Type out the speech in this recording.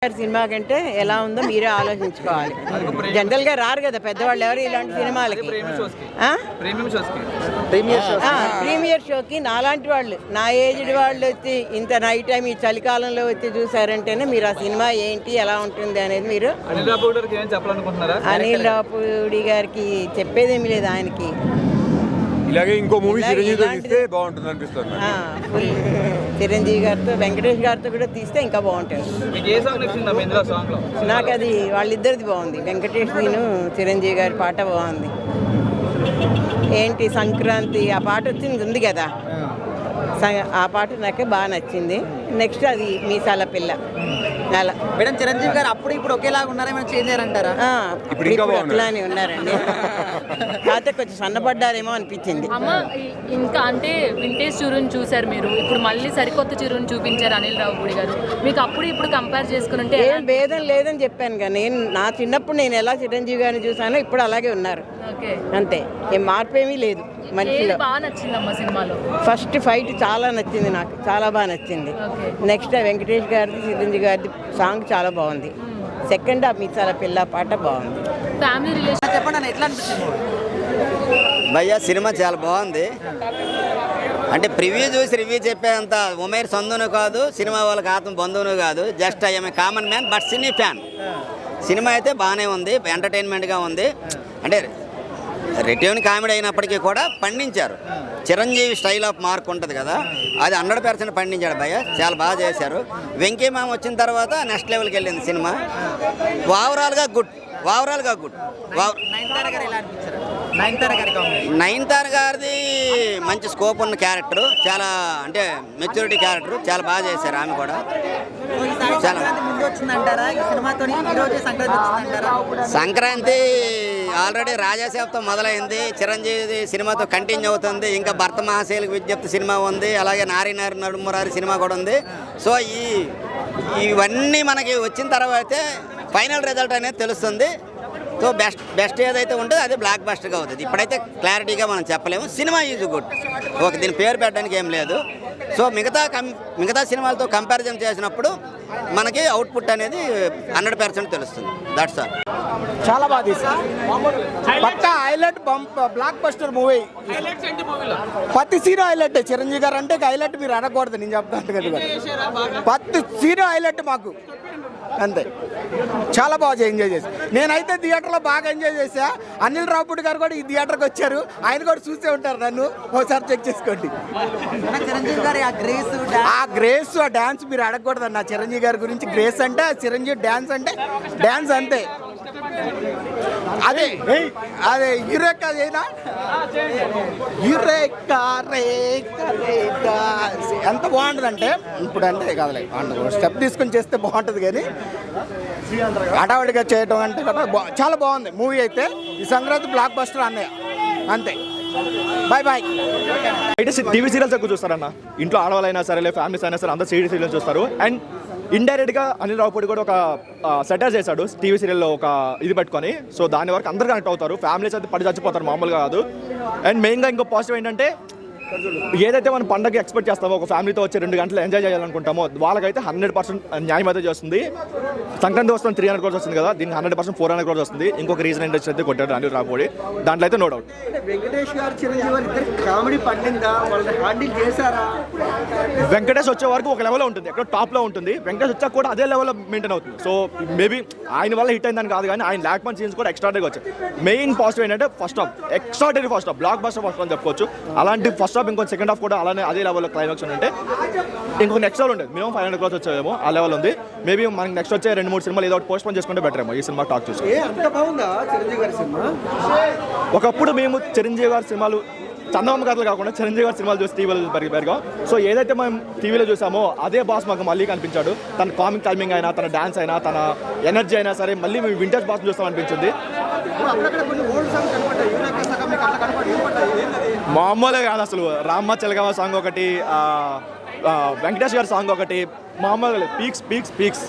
Cinema కంటే ఎలా ఉందో మీరే ఆలోచించుకోవాలి. జనరల్ గా రారు కదా పెద్దవాళ్ళు ఎవరు ఇలాంటి సినిమాలకి. ప్రీమియర్ షోకి నాలాంటి వాళ్ళు, నా ఏజ్డ్ వాళ్ళు వచ్చి ఇంత నైట్ టైం ఈ చలికాలంలో వచ్చి చూసారంటేనే మీరు ఆ సినిమా ఏంటి ఎలా ఉంటుంది అనేది మీరు. అనిల్ రావుపూడి గారికి చెప్పేదేమి లేదు. ఆయనకి ఇలాగే ఇంకో మూవీ చిరంజీవితో తీస్తే బాగుంటుంది అనిపిస్తుంది. చిరంజీవి గారితో వెంకటేష్ గారితో కూడా తీస్తే ఇంకా బాగుంటుంది. నాకు అది వాళ్ళిద్దరిది బాగుంది. వెంకటేష్ దీను చిరంజీవి గారి పాట బాగుంది. ఏంటి సంక్రాంతి ఆ పాట వచ్చింది ఉంది కదా, ఆ పాట నాకు బాగా నచ్చింది. నెక్స్ట్ అది మీసాల పిల్ల. అలా మేడం చిరంజీవి గారు అప్పుడు ఇప్పుడు ఒకేలాగా ఉన్నారా, ఏమైనా చేంజ్ అయ్యారంటారా? ఇప్పుడు అట్లానే ఉన్నారండి. కాకపోతే కొంచెం సన్నపడ్డారేమో అనిపించింది. అమ్మ ఇంకా అంటే వింటేజ్ చిరుని చూసారు మీరు, ఇప్పుడు మళ్ళీ సరికొత్త చిరుని చూపించారు అనిల్ రావుపూడి గారు. మీకు అప్పుడు ఇప్పుడు కంపేర్ చేసుకుని ఉంటే ఏం భేదం లేదని చెప్పాను కదా. నేను నా చిన్నప్పుడు నేను ఎలా చిరంజీవి గారిని చూసానో ఇప్పుడు అలాగే ఉన్నారు. అంతే, ఏం మార్పు ఏమీ లేదు. మంచిగా బాగా నచ్చిందమ్మా సినిమాలో. ఫస్ట్ ఫైట్ చాలా నచ్చింది, నాకు చాలా బాగా నచ్చింది. నెక్స్ట్ వెంకటేష్ గారిది చిరంజీవి గారిది సాంగ్ చాలా బాగుంది. సెకండ్ ఆ మీసాల పిల్ల పాట బాగుంది. ఫ్యామిలీ రిలేషన్ చెప్పండి ఎట్లా అనిపించింది భయ్యా? సినిమా చాలా బాగుంది. అంటే ప్రివ్యూ చూసి రివ్యూ చెప్పేంత ఉమేర్ సొందును కాదు, సినిమా వాళ్ళకి ఆత్మ బంధువును కాదు. Just I'm a common man but cine fan. Cinema అయితే బాగానే ఉంది, ఎంటర్టైన్మెంట్గా ఉంది. అంటే రిటర్న్ కామెడీ అయినప్పటికీ కూడా పండించారు. చిరంజీవి స్టైల్ ఆఫ్ మార్క్ ఉంటుంది కదా, అది 100% పండించాడు భయ్య. చాలా బాగా చేశారు. వెంకీ మామ వచ్చిన తర్వాత నెక్స్ట్ లెవెల్కి వెళ్ళింది సినిమా. ఓవరాల్గా గుడ్. నయనతార గారిది మంచి స్కోప్ ఉన్న క్యారెక్టర్, చాలా అంటే మెచ్యూరిటీ క్యారెక్టర్, చాలా బాగా చేశారు. ఆమె కూడా చాలా సంక్రాంతి ఆల్రెడీ రాజాసేవతో మొదలైంది. చిరంజీవి సినిమాతో కంటిన్యూ అవుతుంది. ఇంకా భర్త మహాశైలకు విజ్ఞప్తి సినిమా ఉంది, అలాగే నారి నడుమురారి సినిమా కూడా ఉంది. సో ఇవన్నీ మనకి వచ్చిన తర్వాతే ఫైనల్ రిజల్ట్ అనేది తెలుస్తుంది. సో బెస్ట్ ఏదైతే ఉంటుందో అది బ్లాక్ బస్టర్గా అవుతుంది. ఇప్పుడైతే క్లారిటీగా మనం చెప్పలేము. Cinema is good. దీని పేరు పెట్టడానికి ఏం లేదు. సో మిగతా సినిమాలతో కంపారిజన్ చేసినప్పుడు మనకి అవుట్పుట్ అనేది 100% తెలుస్తుంది. That's all. చాలా బాగా తీశారు. పక్కా హైలైట్ బ్లాక్ బస్టర్ మూవీ. ప్రతి సీన్ హైలైట్. చిరంజీవి గారు అంటే హైలైట్ మీరు అనకూడదు, నేను చెప్తాను కదా. ప్రతి సీన్ హైలైట్ మాకు అంతే. చాలా బాగా ఎంజాయ్ చేశాను. నేనైతే థియేటర్లో బాగా ఎంజాయ్ చేశా. అనిల్ రావుపూడి గారు కూడా ఈ థియేటర్కి వచ్చారు. ఆయన కూడా చూసే ఉంటారు నన్ను. ఒకసారి చెక్ చేసుకోండి. చిరంజీవి గారి ఆ గ్రేస్ ఆ డ్యాన్స్ మీరు అడగకూడదు అన్న. చిరంజీవి గారి గురించి గ్రేస్ అంటే చిరంజీవి డ్యాన్స్ అంటే డ్యాన్స్ అంతే. అదే యురేకా అయినా యురేకా ఎంత బాగుంటుందంటే ఇప్పుడు అంటే కాదులే, స్టెప్ తీసుకొని చేస్తే బాగుంటుంది. కానీ హడావుడిగా చేయటం అంటే కదా చాలా బాగుంది మూవీ అయితే. ఈ సంక్రాంతి బ్లాక్ బస్టర్ అన్నయ్య అంతే. Bye bye. అయితే టీవీ సీరియల్స్ ఎక్కువ చూస్తారన్న. ఇంట్లో ఆడవాళ్ళైనా సరే, ఫ్యామిలీస్ అయినా సరే, అందరూ సీరియల్స్ చూస్తారు. అండ్ ఇండైరెక్ట్గా అనిల్ రావుపూడి కూడా ఒక సెటర్ చేశాడు టీవీ సీరియల్లో, ఒక ఇది పెట్టుకొని. సో దాని వరకు అందరు కనెక్ట్ అవుతారు. ఫ్యామిలీస్ అయితే పడి చచ్చిపోతారు, మామూలుగా కాదు. అండ్ మెయిన్గా ఇంకో పాజిటివ్ ఏంటంటే, ఏదైతే మనం పండగ ఎక్స్పెక్ట్ చేస్తామో, ఒక ఫ్యామిలీతో వచ్చి 2 గంటలు ఎంజాయ్ చేయాలనుకుంటామో, వాళ్ళకైతే 100% న్యాయం అయితే చేస్తుంది. సంక్రాంతి వస్తుంది 300 crores వస్తుంది కదా, దీనికి 100% 400 crores వస్తుంది. ఇంకొక రీజన్ ఏంటంటే అయితే కొట్టాడు అనిల్ రావుపూడి, దాంట్లో అయితే నో డౌట్. వెంకటేష్ గారు చిరంజీవి గారు ఇద్దరు కామెడీ పండిందా, వాళ్ళు హ్యాండిల్ చేశారా? వెంకటేష్ వచ్చే వరకు ఒక లెవెల్లో ఉంటుంది, ఎక్కడ టాప్లో ఉంటుంది. వెంకటేష్ వచ్చాక కూడా అదే లెవెల్లో మెయింటైన్ అవుతుంది. సో మేబీ ఆయన వల్ల హిట్ అయిందని కాదు, కానీ ఆయన ల్యాక్ మంత్ సీన్స్ కూడా ఎక్స్ట్రాడరీగా వచ్చాయి. మెయిన్ పాజిటివ్ ఏంటంటే first half extraordinary, first half block buster first అని చెప్పుకోవచ్చు. అలాంటి ఫస్ట్ హాఫ్ ఇంకొక సెకండ్ హాఫ్ కూడా అలానే అదే లెవెల్లో క్లైమాక్స్ ఉంటే ఇంకొక నెక్స్ట్ లెవెల్ ఉంటుంది. మినిమం 500 crores వచ్చేమో ఆ లెవెల్ ఉంది. మేబీ మనకి నెక్స్ట్ వచ్చే 2-3 సినిమాలు ఏదో పోస్ట్ పోన్ చేసుకుంటే బెటర్ ఏమో. ఈ సినిమా టాక్ చూసి ఒకప్పుడు మేము చిరంజీవి గారి సినిమాలు, చందమామ కథలు కాకుండా చిరంజీవి గారి సినిమాలు చూసి టీవీలో పెరిగాం. సో ఏదైతే మనం టీవీలో చూసామో అదే బాస్ మాకు మళ్ళీ కనిపించాడు. తన కామిక్ టైమింగ్ అయినా, తన డాన్స్ అయినా, తన ఎనర్జీ అయినా సరే, మళ్ళీ మేము వింటేజ్ బాస్ చూస్తాం అనిపించింది. మామూలుగా కాదు అసలు. రామ్మ చిలగమ్మ సాంగ్ ఒకటి, వెంకటేష్ గారి సాంగ్ ఒకటి, మామూలుగా పీక్స్.